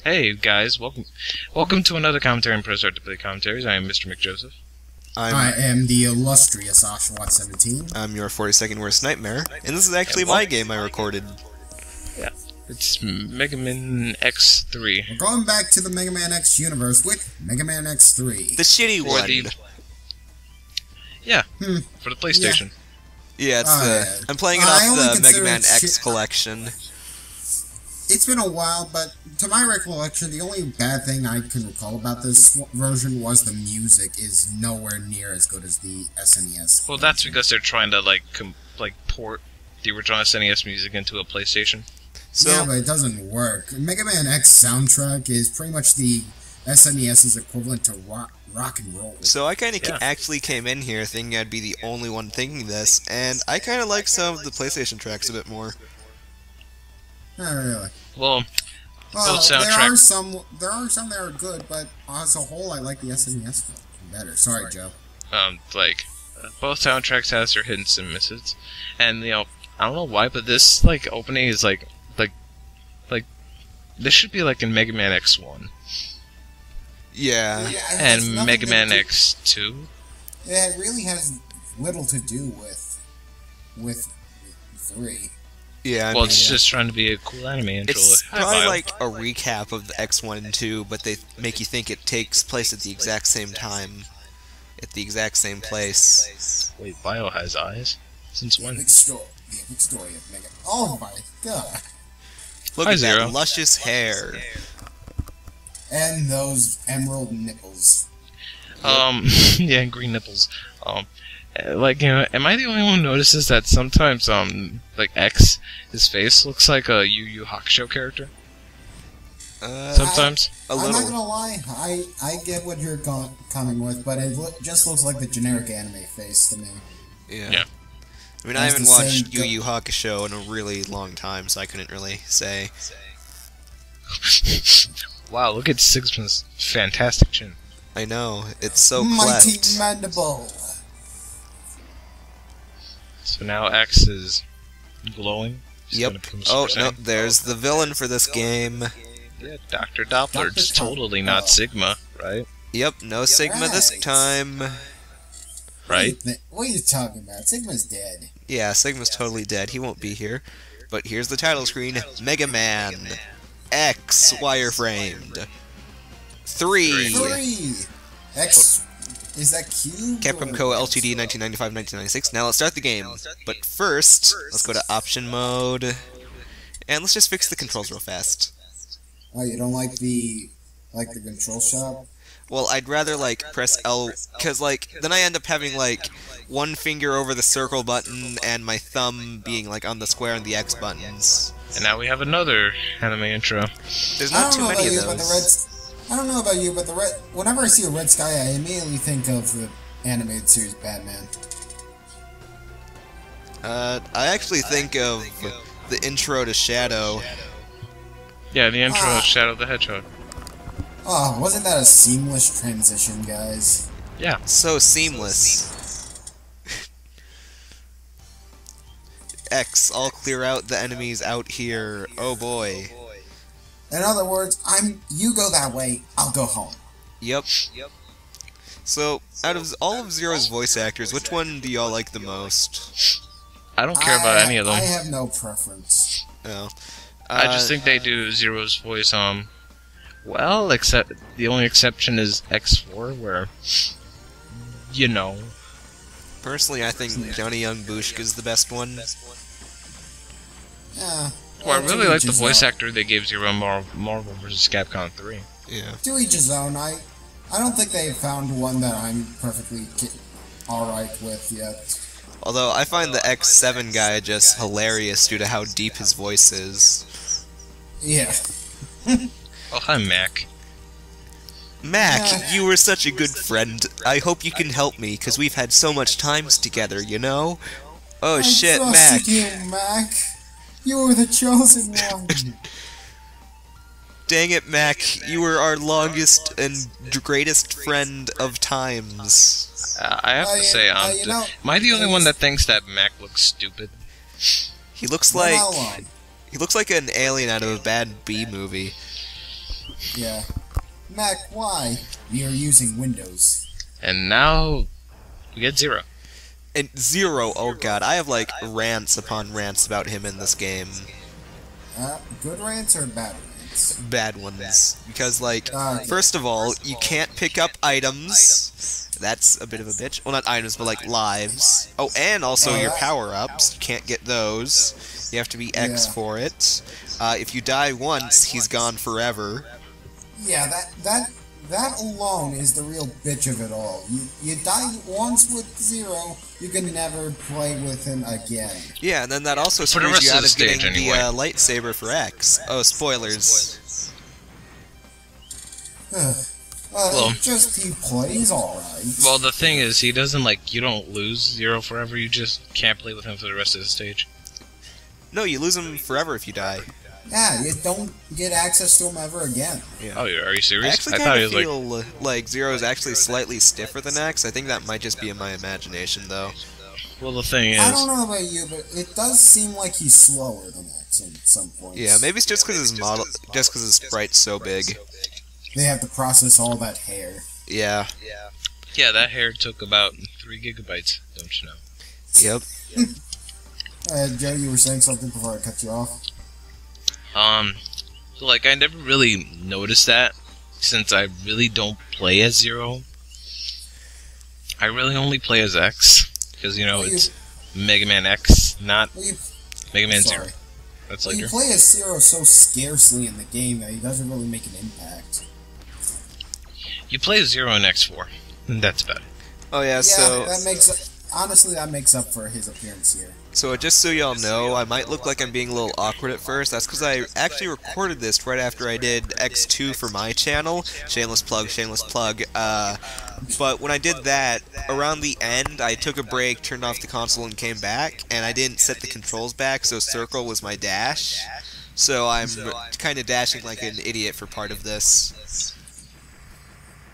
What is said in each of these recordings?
Hey guys, welcome to another commentary and Press Start to Play commentaries. I am Mr. McJoseph. I am the illustrious Oshawott17. I'm your 42nd worst nightmare, and this is actually my game I recorded. Yeah, it's Mega Man X3. We're going back to the Mega Man X universe with Mega Man X3. The shitty one. Yeah, for the PlayStation. Yeah, it's I'm playing it off the Mega Man X collection. It's been a while, but to my recollection, the only bad thing I can recall about this version was the music is nowhere near as good as the SNES. Well, that's because they're trying to port the original SNES music into a PlayStation. So, yeah, but it doesn't work. Mega Man X soundtrack is pretty much the SNES's equivalent to rock and roll. So I kind of actually came in here thinking I'd be the only one thinking this, and I kind of like some of the PlayStation tracks a bit more. Not really. Well, there are some that are good, but as a whole, I like the SNES better. Sorry, Joe. Both soundtracks has their hits and misses, and I don't know why, but this opening is like this should be like in Mega Man X1. Yeah. And Mega Man X2. Yeah, it really has little to do with 3. Yeah, well, it's just trying to be a cool anime intro. It's probably like a recap of the X1 and 2, but they make you think it takes place at the exact same time, at the exact same place. Wait, Bio has eyes? Since when? The epic story of Mega. Oh my god! Look at that luscious hair. And those emerald nipples. Yeah, green nipples. Am I the only one who notices that sometimes, X, his face looks like a Yu Yu Hakusho character? Sometimes? I'm not gonna lie, I get what you're coming with, but it just looks like the generic anime face to me. Yeah. I mean, I haven't watched Yu Yu Hakusho in a really long time, so I couldn't really say. Wow, look at Sigma's fantastic chin. I know, it's so mighty cleft. mandible. So now X is glowing. Yep. Oh, no, there's the villain for this game. Yeah, Dr. Doppler. It's totally not Sigma, right? Yep, no Sigma this time. Right? What are you talking about? Sigma's dead. Yeah, Sigma's totally dead. He won't be here. But here's the title screen. Mega Man X wireframed. 3. X. Is that Cube? Capcom Co. Ltd. 1995-1996. Now let's start the game. But first, let's go to option mode. And let's just fix the controls real fast. Oh, you don't like the control shot? Well, I'd rather press L, because then I end up having one finger over the circle button and my thumb being on the square and the X buttons. And now we have another anime intro. There's not too many of those. I don't know about you, but whenever I see a red sky, I immediately think of the animated series Batman. I actually think of the intro to Shadow. Yeah, the intro of Shadow the Hedgehog. Oh, wasn't that a seamless transition, guys? Yeah. So seamless. X, I'll clear out the enemies out here. Oh boy. In other words, you go that way, I'll go home. Yep. So, out of all of Zero's voice actors, which one do y'all like the most? I don't care about any of them. I have no preference. Oh. I just think they do Zero's voice, well, except the only exception is X4, where, Personally, I think Johnny Young Bushka is the best one. Yeah. Well, I really like the voice actor they gave Zero in Marvel vs. Capcom 3. Yeah. To each his own. I don't think they've found one that I'm perfectly alright with yet. Although, I find the X7 guy just hilarious due to how deep his voice is. Yeah. Oh, hi, Mac. Mac, you were such a good friend. I hope you can help me, because we've had so much times together, Oh, shit, Mac. You, Mac. You were the chosen one. Dang it, Mac. You were our longest and greatest friend of times. I have to say, am I the only one that thinks that Mac looks stupid? He looks like an alien out of a bad B movie. Yeah. Mac, why? You're using Windows. And now we get 0. And Zero, oh god, I have like rants upon rants about him in this game. Good rants or bad rants? Bad ones. Because, like, Yeah. first of all, you can't pick up items. That's a bit of a bitch. Well, not items, but like lives. Oh, and also your power-ups. You can't get those. You have to be X Yeah. for it. If you die once, he's gone forever. Yeah, that alone is the real bitch of it all. You die once with Zero, you can never play with him again. Yeah, and then that also For the screws rest you of out the of stage, getting anyway. the lightsaber for X. Oh, spoilers. He plays alright. Well, the thing is, he doesn't, like, you don't lose 0 forever, you just can't play with him for the rest of the stage. No, you lose him forever if you die. Yeah, you don't get access to him ever again. Yeah. Oh, are you I serious? actually I thought kind he of was feel like Zero is actually slightly stiffer than X. I think that might just be in my imagination, though. well, the thing is... I don't know about you, but it does seem like he's slower than X at some points. Yeah, maybe it's just because his sprite's so big. They have to process all that hair. Yeah. Yeah, that hair took about 3 gigabytes, don't you know? Yep. Joe, you were saying something before I cut you off? Like, I never really noticed that, since I really don't play as 0. I really only play as X, because, you know, it's Mega Man X, not Mega Man 0. That's Well, later. you play as Zero so scarcely in the game that he doesn't really make an impact. You play as 0 in X4, and that's about it. Oh yeah, Yeah, so that makes up for his appearance here. just so y'all know, I might look like I'm being a little awkward at first. That's because I actually recorded this right after I did X2 for my channel. Shameless plug, shameless plug. But when I did that, around the end, I took a break, turned off the console, and came back, and I didn't set the controls back, so circle was my dash. So I'm kind of dashing like an idiot for part of this.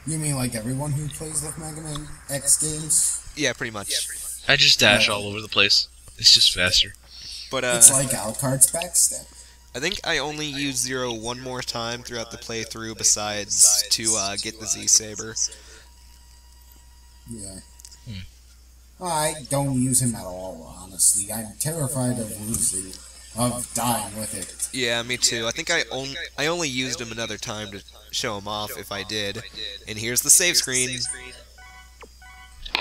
You mean like everyone who plays the Mega Man X games? Yeah, pretty much. I just dash all over the place. It's just faster. But It's like Alucard's backstep. I think I only used Zero one more time throughout the playthrough besides to get the Z-Saber. Yeah. I don't use him at all, honestly. I'm terrified of dying with it. Yeah, me too. I think I only used him another time to show him off if I did. And here's the save screen.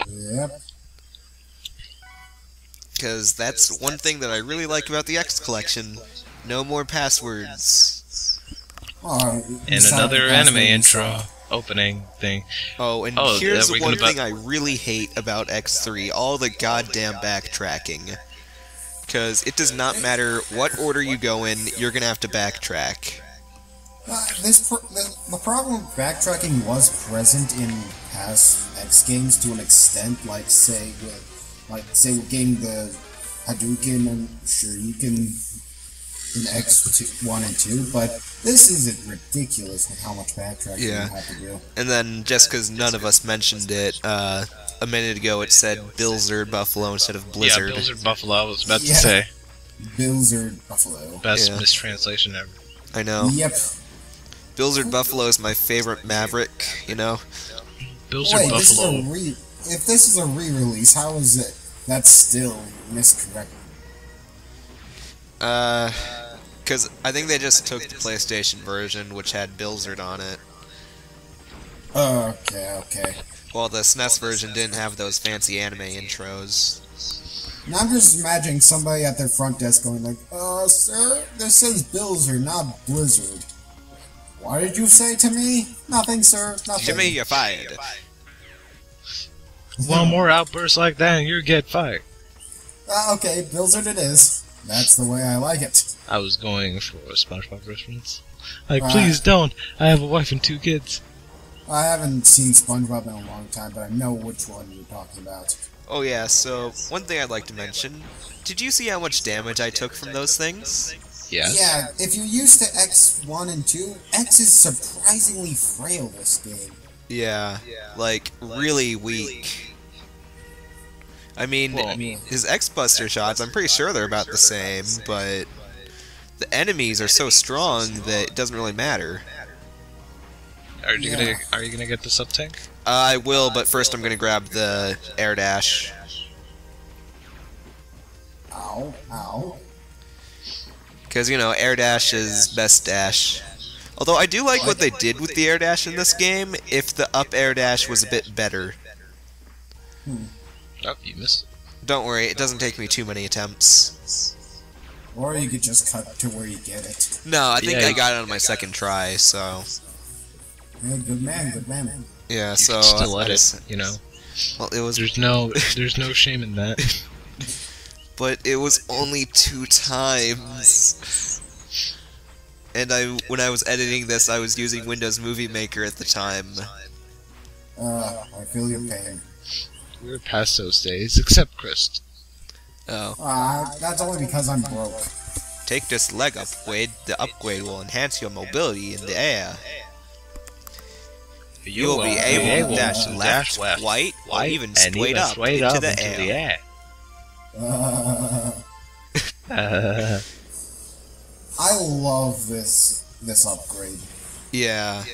Yep. Because that's one thing that I really like about the X collection. No more passwords. Oh, And another anime intro opening thing. Oh, and Oh, here's are we one gonna thing I really hate about X3. All the goddamn backtracking. Because it does not matter what order you go in, you're going to have to backtrack. The problem with backtracking was present in past X games to an extent, like say with getting the Hadouken and Shuriken in X1 and 2, but this is ridiculous with how much backtracking you have to do. And then, just because none of us mentioned it, a minute ago it said Blizzard Buffalo instead of Blizzard. Yeah, Blizzard Buffalo, I was about to say. Blizzard Buffalo. Best mistranslation ever. I know. Yep. Blizzard Buffalo is my favorite Maverick, you know? Blizzard Wait, Buffalo. if this is a re-release, how is it that's still miscorrect? Because I think they just took the PlayStation version, which had Blizzard on it. Okay. While the SNES version didn't have those fancy anime intros. Now I'm just imagining somebody at their front desk going like, sir, this says Blizzard, not Blizzard. What did you say to me? Nothing, sir, nothing. Jimmy, you're fired. One more outburst like that and you get fired. Okay, Blizzard it is. That's the way I like it. I was going for a SpongeBob reference. Like, please don't. I have a wife and 2 kids. I haven't seen SpongeBob in a long time, but I know which one you're talking about. Oh yeah, so one thing I'd like to mention. Did you see how much damage I took from those things? Yes. Yeah, if you're used to X1 and 2, X is surprisingly frail this game. Yeah, like, really weak. I mean, his X-Buster shots, I'm pretty sure they're about the same, but the enemies are so strong that it doesn't really matter. Are you gonna get the sub tank? I will, but first I'm gonna grab the air dash. Ow, ow. Because, you know, air dash is best dash. Although I do like what they did with the air dash in this game, if the up air dash was a bit better. Oh, you missed it. Don't worry, it doesn't take me too many attempts. Or you could just cut to where you get it. No, I think Yeah, I got it on my second try, so... Yeah, good man, good man. Yeah, You so... can still I edit, just- you know. Well, it was... There's no shame in that. But it was only 2 times. And when I was editing this, I was using Windows Movie Maker at the time. I feel your pain. We're past those days, except Chris. Oh. That's only because I'm broke. Take this leg upgrade. The upgrade will enhance your mobility in the air. You will be able to dash left, right, or even straight up into the air. I love this upgrade. Yeah.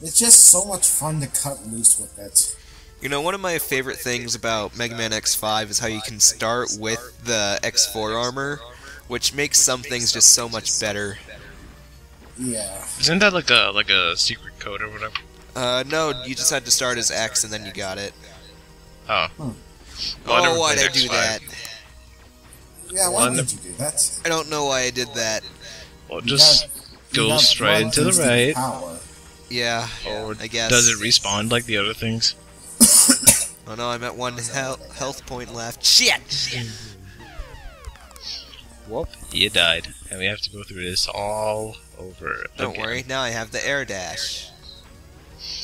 It's just so much fun to cut loose with it. You know, one of my favorite things about Mega Man X5 is how you can start with the X4 armor, which makes some things just so much better. Yeah. Isn't that like a secret code or whatever? No, you just had to start as X and then you got it. Oh. Oh, why'd I do that? Yeah, why did you do that? I don't know why I did that. Well, just go straight into the right. Power. Yeah, Or I guess. does it respawn like the other things? Oh no, I'm at 1 health point left. Shit! Whoop. You died. And we have to go through this all over Don't again. worry, now I have the air dash.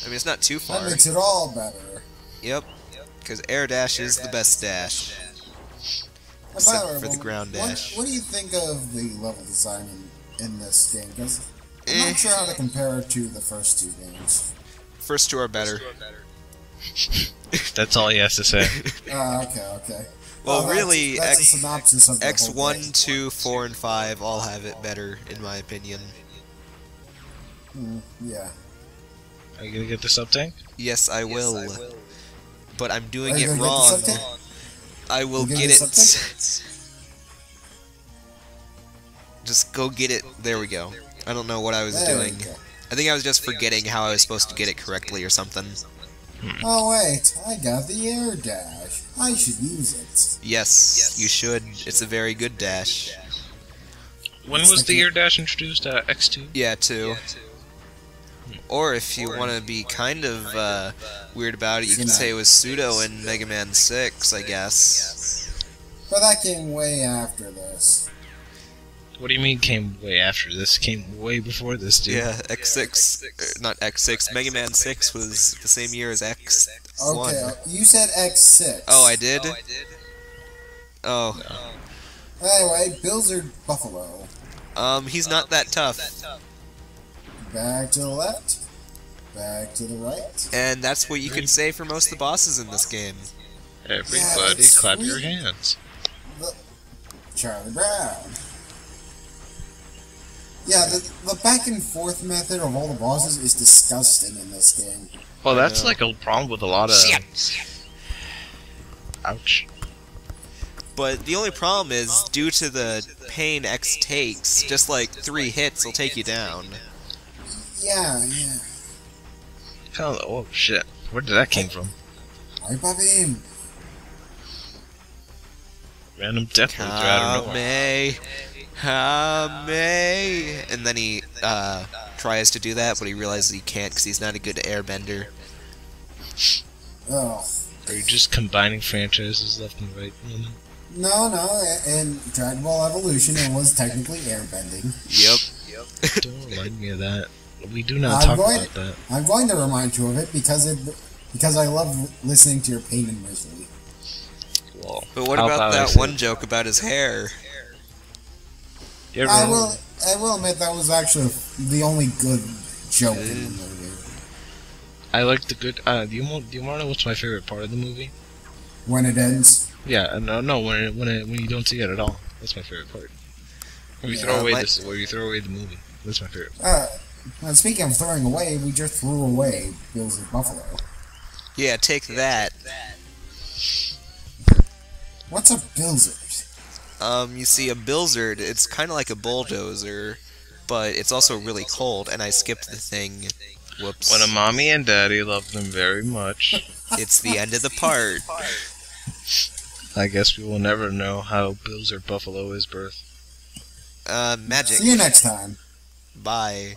I mean, it's not too far. That makes it all better. Yep, because air dash is the best dash. Except for the ground dash. What do you think of the level design in this game? Because I'm not sure how to compare it to the first 2 games. First 2 are better. That's all he has to say. Okay. Well, really, that's a synopsis of the whole game. X1, 2, 4, and 5 all have it better, in my opinion. Yeah. Are you gonna get the sub tank? Yes, I will. But I'm doing Are you it gonna get the wrong. sub-tank? I will You gonna get get it. the sub-tank? Just go get it. There we go. I don't know what I was There doing. we go. I think I was just forgetting how I was supposed to get it correctly or something. Oh wait, I got the air dash. I should use it. Yes, you should. It's a very good dash. When was the air dash introduced? X2? Yeah, too. Or if you want to be kind of weird about it, you can say it was pseudo in Mega Man 6, I guess. But that came way after this. What do you mean came way after this? Came way before this, dude. Yeah, X6, not X6, Mega Man 6 was the same year as X1. Okay, you said X6. Oh, I did? Oh. Anyway, Bills are Buffalo. He's not that tough. Back to the left. Back to the right. And that's what you could say for most of the bosses in this game. Everybody it's clap sweet. your hands. Charlie Brown. Yeah, the back and forth method of all the bosses is disgusting in this game. Well, that's like a problem with a lot of... Ouch. But the only problem is, due to the pain X takes, just like 3 hits will take you down. Yeah. Oh, shit. Where did that came from? Right by him. Random death loads are out of nowhere. And then he tries to do that, but he realizes he can't because he's not a good airbender. Oh. Are you just combining franchises left and right? No, in Dragon Ball Evolution it was technically airbending. Yep. Don't remind me of that. We do not talk about that. I'm going to remind you of it because I love listening to your pain and misery. Well, But what how about I that say- one joke about his hair? You ever I know- will admit that was actually the only good joke in the movie. I like the good. Do you want to know what's my favorite part of the movie? When it ends. Yeah, no, when you don't see it at all. That's my favorite part. When you Yeah, throw away my- where you throw away the movie. That's my favorite. Now, speaking of throwing away, we just threw away Bills of Buffalo. Yeah, take that. What's a Bilzard? You see, a Bilzard, it's kind of like a bulldozer, but it's also really cold, and I skipped the thing. Whoops. When a mommy and daddy love them very much. It's the end of the part. I guess we will never know how Bills or Buffalo is birthed. Magic. See you next time. Bye.